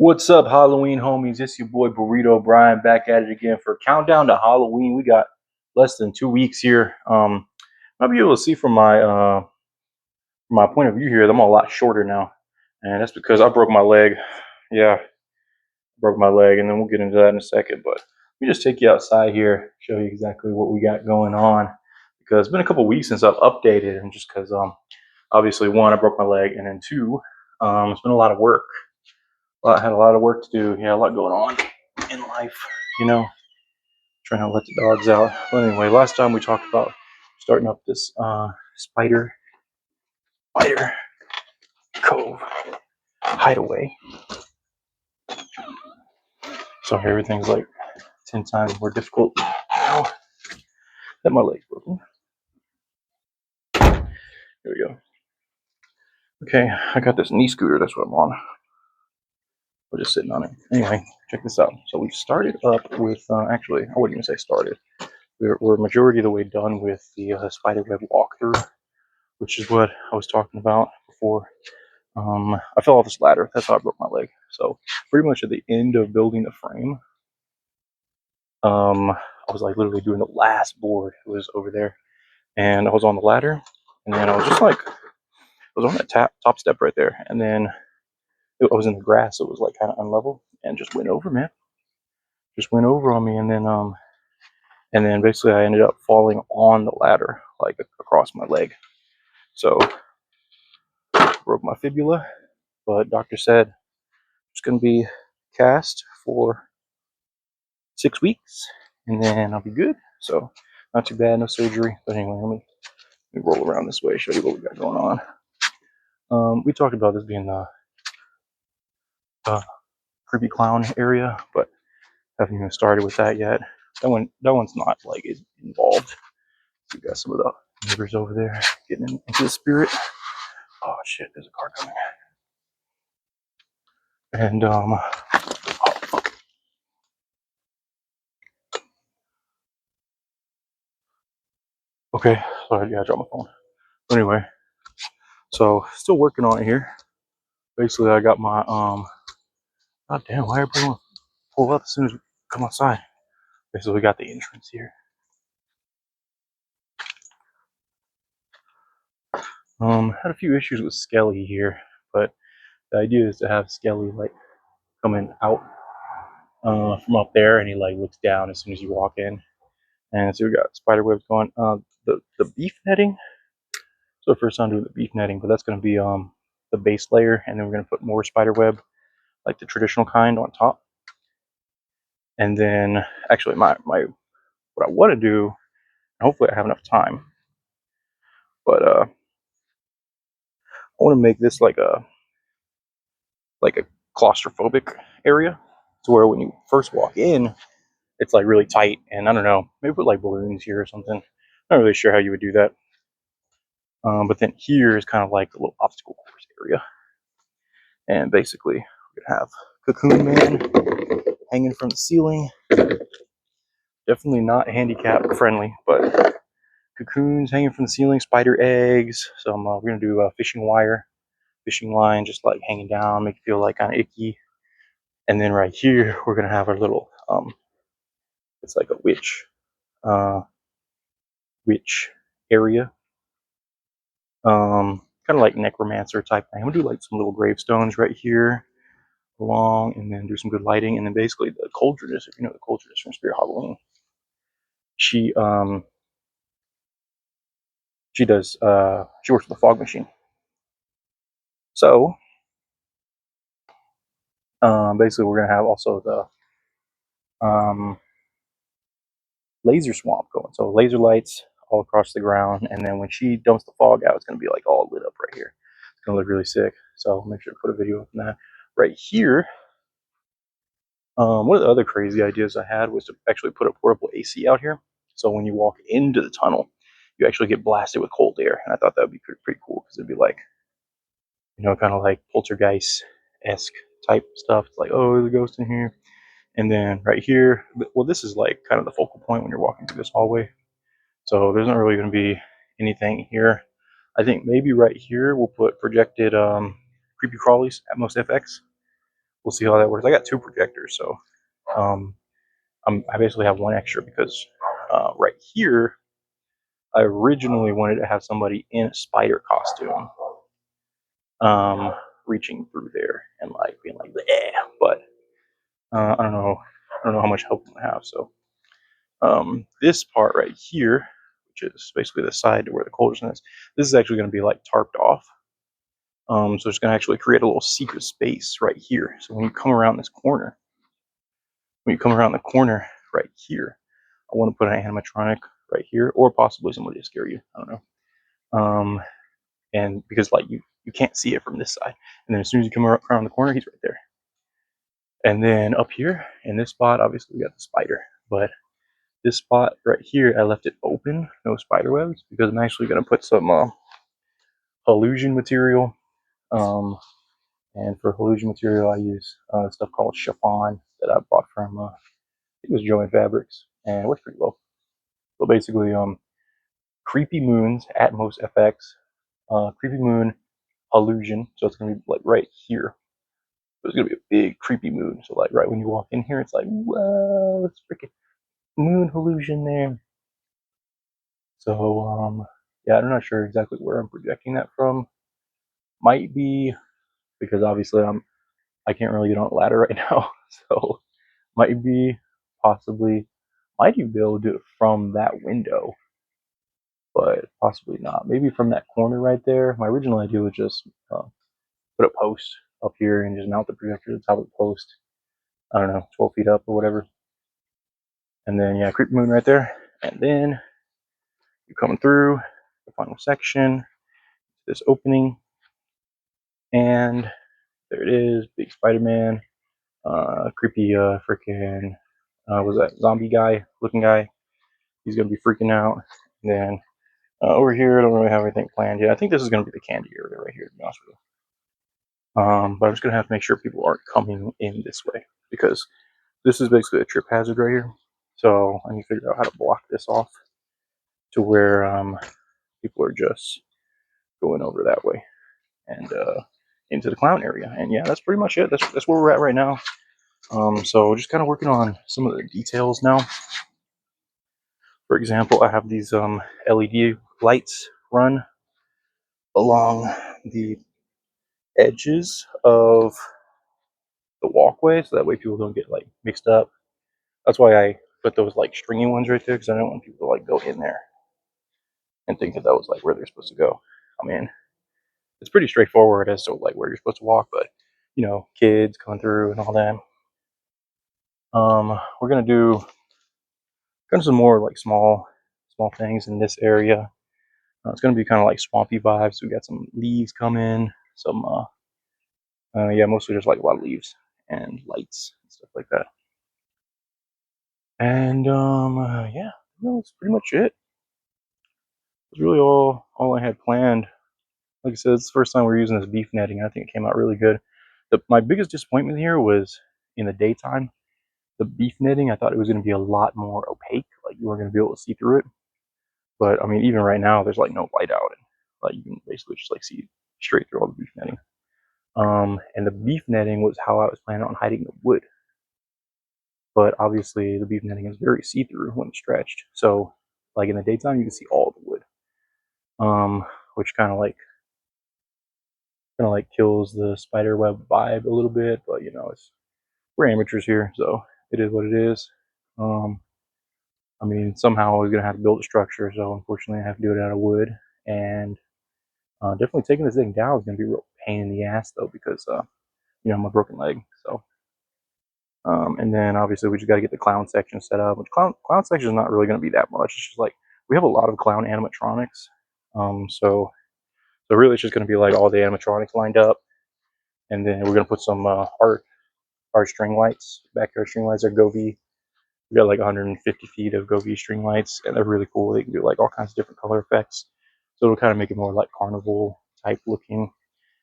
What's up, Halloween homies? It's your boy Burrito Brian back at it again for countdown to Halloween. We got less than 2 weeks here. I'll be able to see from my point of view here, I'm a lot shorter now, and that's because I broke my leg. Yeah, broke my leg, and then we'll get into that in a second. But let me just take you outside here, show you exactly what we got going on, because it's been a couple weeks since I've updated, and just because obviously one, I broke my leg, and then two, it's been a lot of work. I had a lot of work to do. Yeah, a lot going on in life, you know, trying to let the dogs out. But anyway, last time we talked about starting up this spider cove hideaway. So everything's like 10 times more difficult now that my leg's broken. Here we go. Okay, I got this knee scooter. That's what I'm on. We're just sitting on it. Anyway, check this out. So we've started up with, actually, I wouldn't even say started. We're majority of the way done with the spiderweb walkthrough, which is what I was talking about before. I fell off this ladder. That's how I broke my leg. So pretty much at the end of building the frame, I was like literally doing the last board. It was over there, and I was on the ladder, and then I was just like, I was on that top step right there, and then I was in the grass. So it was like kind of unlevel, and just went over, man. Just went over on me, and then basically I ended up falling on the ladder, like across my leg. So broke my fibula, but doctor said it's going to be cast for 6 weeks, and then I'll be good. So not too bad, no surgery. But anyway, let me roll around this way, show you what we got going on. We talked about this being the creepy clown area, but haven't even started with that yet. That one's not like involved. We got some of the neighbors over there getting into the spirit. Oh shit, there's a car coming. And oh fuck. Okay, sorry, yeah, I dropped my phone. But anyway, so still working on it here. Basically, I got my God damn, why everybody want to pull up as soon as we come outside? Okay, so we got the entrance here. Had a few issues with Skelly here, but the idea is to have Skelly like coming out from up there, and he like looks down as soon as you walk in. And so we got spider webs going. The beef netting. So first time doing the beef netting, but that's going to be the base layer, and then we're going to put more spider web, like the traditional kind, on top. And then actually, my what I want to do, hopefully I have enough time, but I want to make this like a claustrophobic area, to where when you first walk in, it's like really tight, and I don't know, maybe put like balloons here or something. Not really sure how you would do that. But then here is kind of like a little obstacle course area, and basically we're gonna have Cocoon Man hanging from the ceiling. Definitely not handicap friendly, but cocoons hanging from the ceiling, spider eggs. So we're gonna do a fishing line, just like hanging down, make it feel like kind of icky. And then right here, we're gonna have our little it's like a witch area, kind of like necromancer type thing. I'm gonna do like some little gravestones right here along, and then do some good lighting, and then basically the cauldroness, if you know the cauldroness from Spirit Halloween, she she does she works with the fog machine. So basically we're gonna have also the laser swamp going. So laser lights all across the ground, and then when she dumps the fog out, it's gonna be like all lit up right here. It's gonna look really sick. So I'll make sure to put a video of that right here. One of the other crazy ideas I had was to actually put a portable AC out here. So when you walk into the tunnel, you actually get blasted with cold air. And I thought that would be pretty cool, because it'd be like, kind of like poltergeist-esque type stuff. It's like, oh, there's a ghost in here. And then right here, well, this is like kind of the focal point when you're walking through this hallway. So there's not really going to be anything here. I think maybe right here we'll put projected creepy crawlies at most FX. we'll see how that works. I got 2 projectors, so um, I basically have one extra because right here I originally wanted to have somebody in a spider costume, um, reaching through there and like being like, yeah, but I don't know, how much help I'm gonna have. So this part right here, which is basically the side to where the cold is, this is actually going to be like tarped off. So it's going to actually create a little secret space right here. So when you come around this corner, right here, I want to put an animatronic right here, or possibly somebody to scare you. I don't know. And because like you can't see it from this side, and then as soon as you come around the corner, he's right there. And then up here in this spot, obviously we got the spider, but this spot right here, I left it open, no spider webs, because I'm actually going to put some illusion material. And for illusion material, I use stuff called chiffon that I bought from, I think it was Joann Fabrics, and it works pretty well. So basically, Creepy Moon's Atmos FX, Creepy Moon illusion. So it's going to be like right here. So it's going to be a big creepy moon. So like right when you walk in here, it's like, whoa, it's freaking moon illusion there. So yeah, I'm not sure exactly where I'm projecting that from. Might be because obviously I can't really get on a ladder right now. So might be possibly might even be able to do it from that window, but possibly not. Maybe from that corner right there. My original idea was just put a post up here and just mount the projector to the top of the post. I don't know, 12 feet up or whatever. And then yeah, creep moon right there. And then you're coming through the final section, this opening, and there it is, big Spider-Man, creepy freaking was that zombie guy looking guy? He's gonna be freaking out. And then over here, I don't really have anything planned yet. I think this is gonna be the candy area right here, to be honest with you. But I'm just gonna have to make sure people aren't coming in this way because this is basically a trip hazard right here. So I need to figure out how to block this off to where people are just going over that way and into the clown area. And yeah, that's pretty much it. That's where we're at right now. So just kind of working on some of the details now. For example, I have these LED lights run along the edges of the walkway, so that way people don't get like mixed up. That's why I put those like stringy ones right there because I don't want people to like go in there and think that that was like where they're supposed to go. I mean, it's pretty straightforward as to like where you're supposed to walk, but you know, kids coming through and all that. We're gonna do kind of some more like small things in this area. It's gonna be kind of like swampy vibes. We got some leaves coming, some yeah, mostly just like a lot of leaves and lights and stuff like that. And yeah, that's pretty much it. It's really all I had planned. Like I said, it's the first time we're using this beef netting. I think it came out really good. My biggest disappointment here was in the daytime. The beef netting, I thought it was going to be a lot more opaque, like you weren't going to be able to see through it. But I mean, even right now, there's like no light out, and like you can basically just like see straight through all the beef netting. And the beef netting was how I was planning on hiding the wood. But obviously, the beef netting is very see-through when stretched. So, like in the daytime, you can see all the wood, which kind of like kills the spider web vibe a little bit. But you know, we're amateurs here, so it is what it is. I mean, somehow I was gonna have to build a structure, so unfortunately, I have to do it out of wood. And definitely taking this thing down is gonna be a real pain in the ass, though, because you know, my broken leg. So, and then obviously we just got to get the clown section set up. Which clown section is not really gonna be that much. It's just like we have a lot of clown animatronics. So really, it's just gonna be like all the animatronics lined up, and then we're gonna put some art string lights, backyard string lights are Govee. We got like 150 feet of Govee string lights, and they're really cool. They can do like all kinds of different color effects, so it'll kind of make it more like carnival type looking.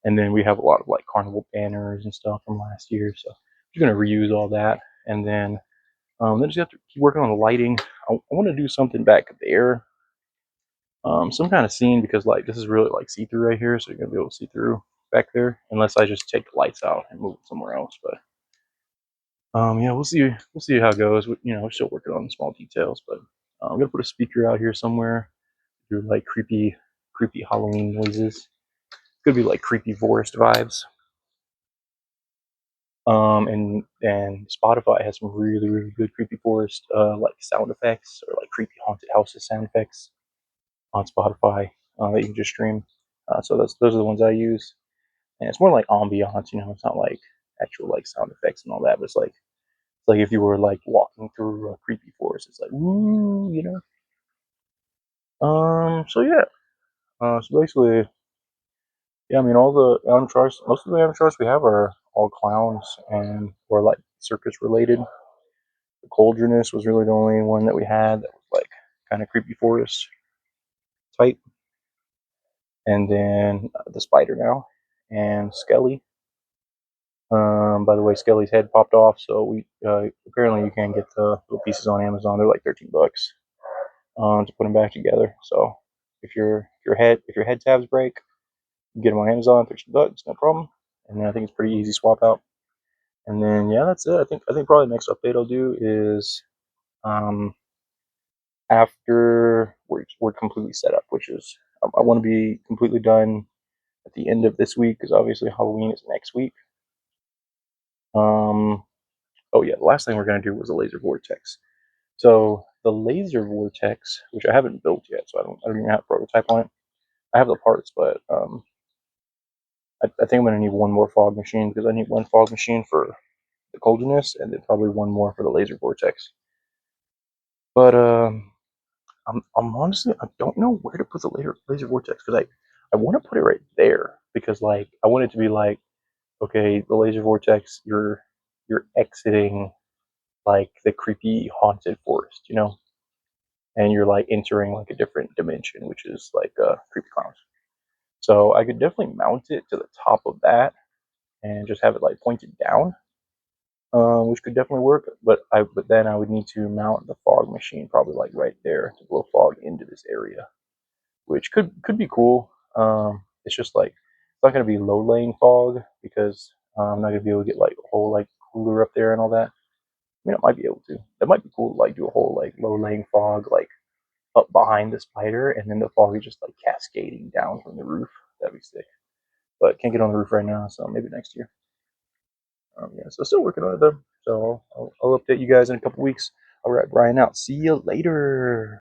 And then we have a lot of like carnival banners and stuff from last year, so we're gonna reuse all that. And then just have to keep working on the lighting. I want to do something back there, some kind of scene because like this is really like see through right here, so you're gonna be able to see through. back there unless I just take the lights out and move it somewhere else. But yeah, we'll see. We'll see how it goes. We're still working on the small details, but I'm gonna put a speaker out here somewhere. Do like creepy Halloween noises. It's gonna be like creepy forest vibes. And Spotify has some really good creepy forest like sound effects or like creepy haunted houses sound effects on Spotify that you can just stream. So those are the ones I use, and it's more like ambiance. It's not like actual like sound effects and all that, but it's like if you were like walking through a creepy forest, it's like woo. So yeah. So basically, yeah. I mean, all the avatars, most of the avatars we have are all clowns and or like circus related. The Cauldroness was really the only one that we had that was like kind of creepy forest type. And then the spider now and Skelly. By the way, Skelly's head popped off, so we apparently you can get the little pieces on Amazon. They're like $13 to put them back together. So if your head tabs break, you get them on Amazon, $13, no problem. And then I think it's pretty easy swap out. And then yeah, that's it. I think probably the next update I'll do is um, after we're completely set up, which is I want to be completely done at the end of this week because obviously Halloween is next week. Um, oh yeah, the last thing we're gonna do was a laser vortex. So the laser vortex, which I haven't built yet, so I don't even have a prototype on it. I have the parts, but I think I'm gonna need one more fog machine because I need one fog machine for the Cauldroness and then probably one more for the laser vortex. But I'm honestly I don't know where to put the laser vortex because I want to put it right there because like I want it to be like okay the laser vortex you're exiting like the creepy haunted forest and you're like entering like a different dimension which is like creepy clowns. So I could definitely mount it to the top of that and just have it like pointed down, which could definitely work. But then I would need to mount the fog machine probably like right there to blow fog into this area, which could be cool. It's just like it's not gonna be low laying fog because I'm not gonna be able to get like a whole like cooler up there and all that. I mean, I might be able to. That might be cool to like do a whole like low laying fog like up behind the spider, and then the fog is just like cascading down from the roof. That'd be sick. But can't get on the roof right now, so maybe next year. Yeah, so still working on it though. So I'll update you guys in a couple weeks. All right, Brian out. See you later.